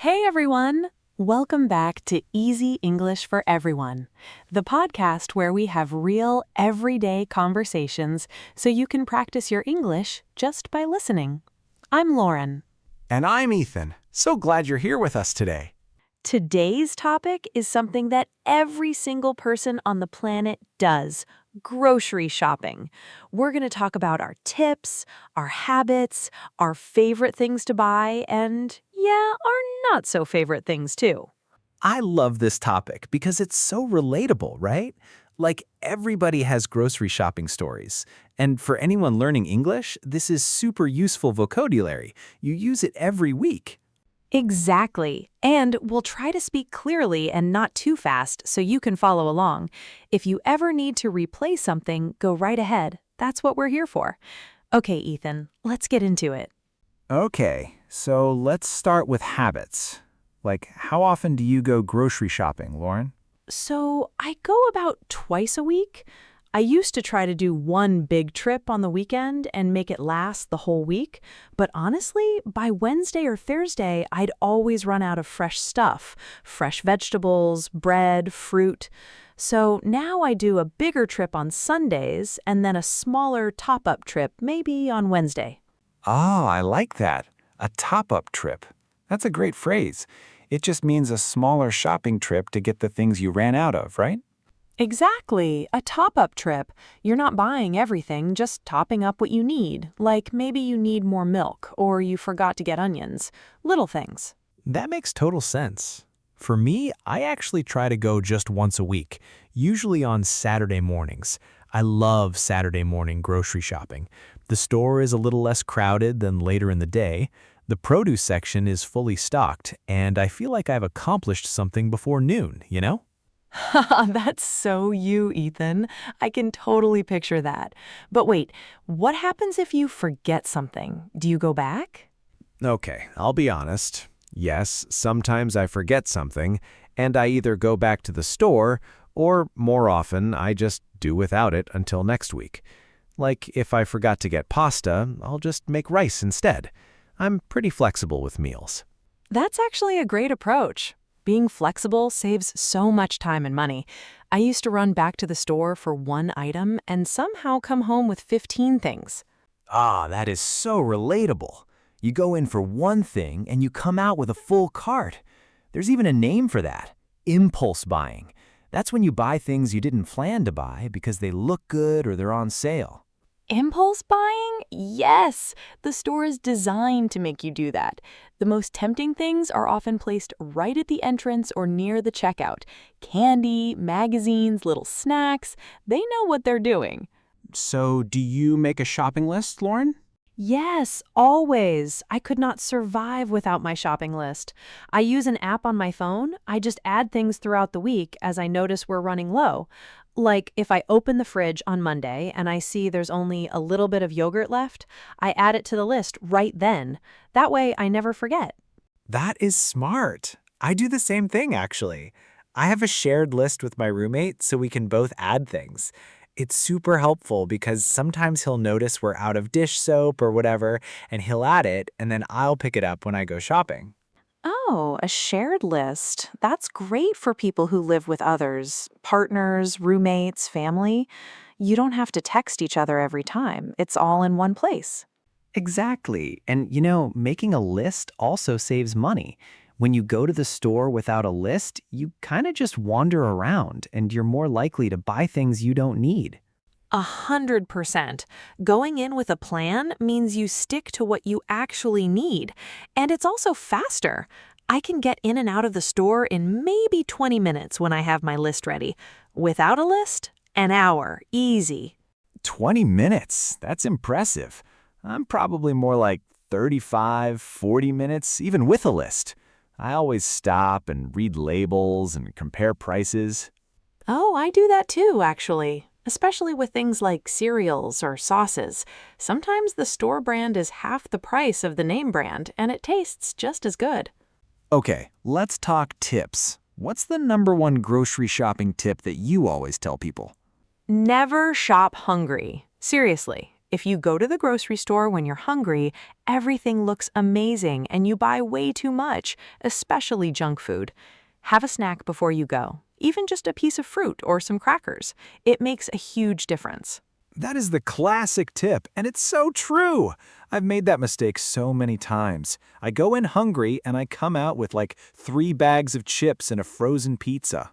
Hey everyone! Welcome back to Easy English for Everyone, the podcast where we have real, everyday conversations so you can practice your English just by listening. I'm Lauren. And I'm Ethan. So glad you're here with us today. Today's topic is something that every single person on the planet does: grocery shopping. We're going to talk about our tips, our habits, our favorite things to buy, and our not so favorite things too. I love this topic because it's so relatable, right? Like everybody has grocery shopping stories. And for anyone learning English, this is super useful vocabulary. You use it every week. Exactly. And we'll try to speak clearly and not too fast so you can follow along. If you ever need to replay something, go right ahead. That's what we're here for. Okay, Ethan, let's get into it. Okay, so let's start with habits. Like, how often do you go grocery shopping, Lauren? So I go about twice a week. I used to try to do one big trip on the weekend and make it last the whole week. But honestly, by Wednesday or Thursday, I'd always run out of fresh stuff: fresh vegetables, bread, fruit. So now I do a bigger trip on Sundays and then a smaller top-up trip maybe on Wednesday. Ah, I like that. A top-up trip. That's a great phrase. It just means a smaller shopping trip to get the things you ran out of, right? Exactly, a top-up trip. You're not buying everything, just topping up what you need. Like maybe you need more milk or you forgot to get onions. Little things. That makes total sense. For me, I actually try to go just once a week, usually on Saturday mornings. I love Saturday morning grocery shopping. The store is a little less crowded than later in the day. The produce section is fully stocked, and I feel like I've accomplished something before noon, you know? That's so you, Ethan. I can totally picture that. But wait, what happens if you forget something? Do you go back? Okay, I'll be honest. Yes, sometimes I forget something, and I either go back to the store, or more often, I just do without it until next week. Like if I forgot to get pasta, I'll just make rice instead. I'm pretty flexible with meals. That's actually a great approach. Being flexible saves so much time and money. I used to run back to the store for one item and somehow come home with 15 things. Ah, that is so relatable. You go in for one thing and you come out with a full cart. There's even a name for that: impulse buying. That's when you buy things you didn't plan to buy because they look good or they're on sale. Impulse buying? Yes! The store is designed to make you do that. The most tempting things are often placed right at the entrance or near the checkout. Candy, magazines, little snacks. They know what they're doing. So, do you make a shopping list, Lauren? Yes, always. I could not survive without my shopping list. I use an app on my phone. I just add things throughout the week as I notice we're running low. Like if I open the fridge on Monday and I see there's only a little bit of yogurt left, I add it to the list right then. That way I never forget. That is smart. I do the same thing, actually. I have a shared list with my roommate so we can both add things. It's super helpful because sometimes he'll notice we're out of dish soap or whatever, and he'll add it, and then I'll pick it up when I go shopping. Oh, a shared list. That's great for people who live with others, partners, roommates, family. You don't have to text each other every time. It's all in one place. Exactly. And making a list also saves money. When you go to the store without a list, you kind of just wander around and you're more likely to buy things you don't need. 100%. Going in with a plan means you stick to what you actually need. And it's also faster. I can get in and out of the store in maybe 20 minutes when I have my list ready. Without a list, an hour, easy. 20 minutes. That's impressive. I'm probably more like 35, 40 minutes, even with a list. I always stop and read labels and compare prices. Oh, I do that too, actually. Especially with things like cereals or sauces. Sometimes the store brand is half the price of the name brand, and it tastes just as good. Okay, let's talk tips. What's the #1 grocery shopping tip that you always tell people? Never shop hungry. Seriously, If you go to the grocery store when you're hungry, everything looks amazing and you buy way too much, especially junk food. Have a snack before you go, even just a piece of fruit or some crackers. It makes a huge difference. That is the classic tip, and it's so true. I've made that mistake so many times. I go in hungry and I come out with like 3 bags of chips and a frozen pizza.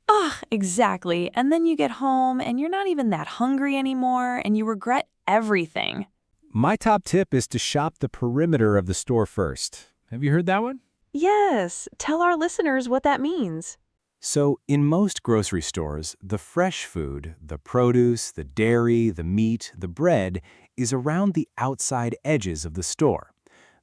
Ugh, exactly. And then you get home and you're not even that hungry anymore and you regret everything. My top tip is to shop the perimeter of the store first. Have you heard that one? Yes, tell our listeners what that means. So, in most grocery stores, the fresh food, the produce, the dairy, the meat, the bread, is around the outside edges of the store.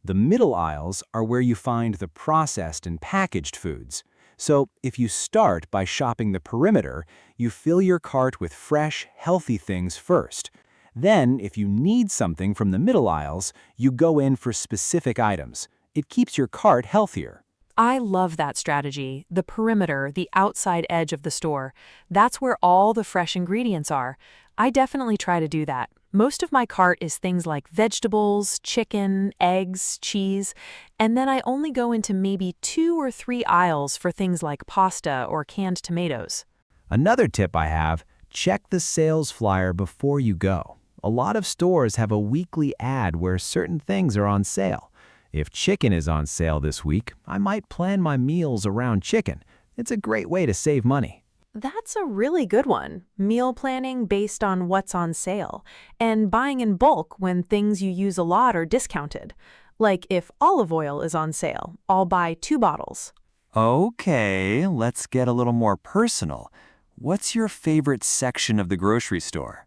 The middle aisles are where you find the processed and packaged foods. So, if you start by shopping the perimeter, you fill your cart with fresh, healthy things first. Then, if you need something from the middle aisles, you go in for specific items. It keeps your cart healthier. I love that strategy, the perimeter, the outside edge of the store. That's where all the fresh ingredients are. I definitely try to do that. Most of my cart is things like vegetables, chicken, eggs, cheese, and then I only go into maybe 2 or 3 aisles for things like pasta or canned tomatoes. Another tip I have, check the sales flyer before you go. A lot of stores have a weekly ad where certain things are on sale. If chicken is on sale this week, I might plan my meals around chicken. It's a great way to save money. That's a really good one. Meal planning based on what's on sale, and buying in bulk when things you use a lot are discounted. Like if olive oil is on sale, I'll buy 2 bottles. Okay, let's get a little more personal. What's your favorite section of the grocery store?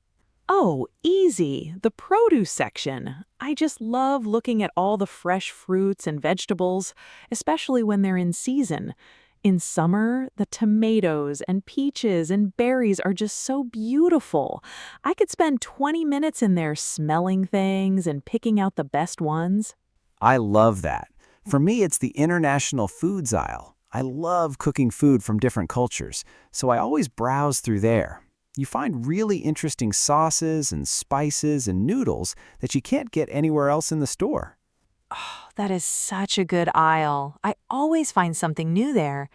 Oh, easy. The produce section. I just love looking at all the fresh fruits and vegetables, especially when they're in season. In summer, the tomatoes and peaches and berries are just so beautiful. I could spend 20 minutes in there smelling things and picking out the best ones. I love that. For me, it's the international foods aisle. I love cooking food from different cultures, so I always browse through there. You find really interesting sauces and spices and noodles that you can't get anywhere else in the store. That is such a good aisle. I always find something new there.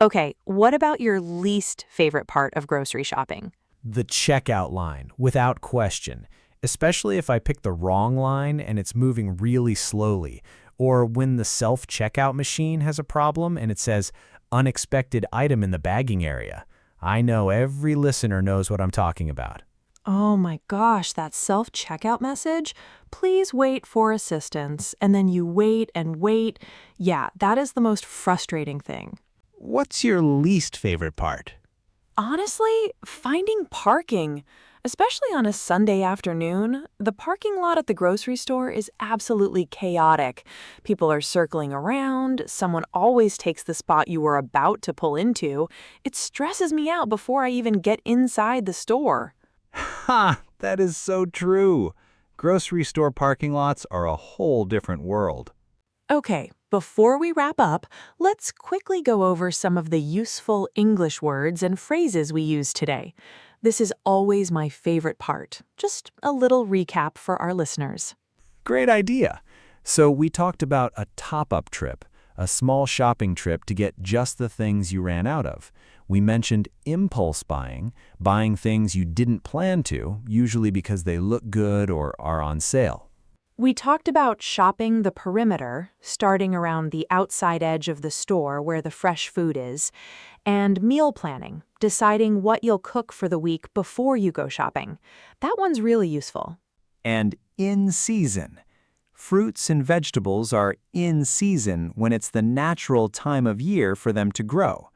Okay, what about your least favorite part of grocery shopping? The checkout line, without question, especially if I pick the wrong line and it's moving really slowly, or when the self-checkout machine has a problem and it says unexpected item in the bagging area. I know every listener knows what I'm talking about. Oh my gosh, that self-checkout message? Please wait for assistance. And then you wait and wait. Yeah, that is the most frustrating thing. What's your least favorite part? Honestly, finding parking. Especially on a Sunday afternoon, the parking lot at the grocery store is absolutely chaotic. People are circling around, someone always takes the spot you were about to pull into. It stresses me out before I even get inside the store. Ha! That is so true. Grocery store parking lots are a whole different world. Okay, before we wrap up, let's quickly go over some of the useful English words and phrases we use today. This is always my favorite part. Just a little recap for our listeners. Great idea. So we talked about a top-up trip, a small shopping trip to get just the things you ran out of. We mentioned impulse buying, buying things you didn't plan to, usually because they look good or are on sale. We talked about shopping the perimeter, starting around the outside edge of the store where the fresh food is, and meal planning, deciding what you'll cook for the week before you go shopping. That one's really useful. And in season. Fruits and vegetables are in season when it's the natural time of year for them to grow.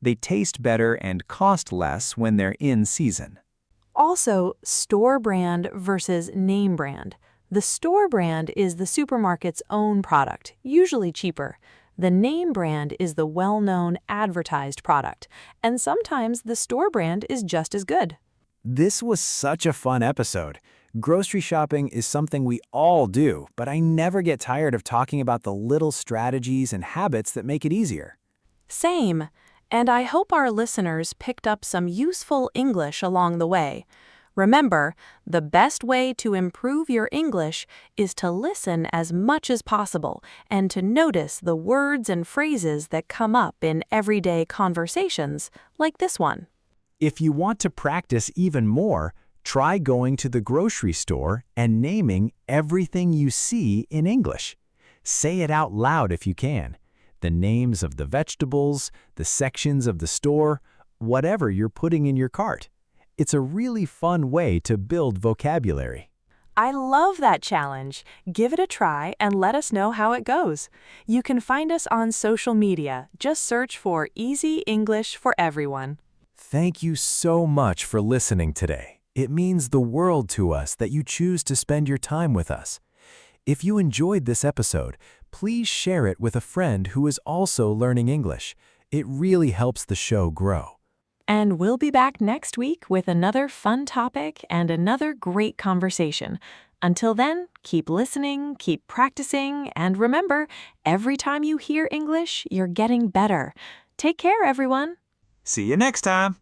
They taste better and cost less when they're in season. Also, store brand versus name brand. The store brand is the supermarket's own product, usually cheaper. The name brand is the well-known advertised product, and sometimes the store brand is just as good. This was such a fun episode. Grocery shopping is something we all do, but I never get tired of talking about the little strategies and habits that make it easier. Same. And I hope our listeners picked up some useful English along the way. Remember, the best way to improve your English is to listen as much as possible and to notice the words and phrases that come up in everyday conversations, like this one. If you want to practice even more, try going to the grocery store and naming everything you see in English. Say it out loud if you can. The names of the vegetables, the sections of the store, whatever you're putting in your cart. It's a really fun way to build vocabulary. I love that challenge. Give it a try and let us know how it goes. You can find us on social media. Just search for Easy English for Everyone. Thank you so much for listening today. It means the world to us that you choose to spend your time with us. If you enjoyed this episode, please share it with a friend who is also learning English. It really helps the show grow. And we'll be back next week with another fun topic and another great conversation. Until then, keep listening, keep practicing, and remember, every time you hear English, you're getting better. Take care, everyone. See you next time.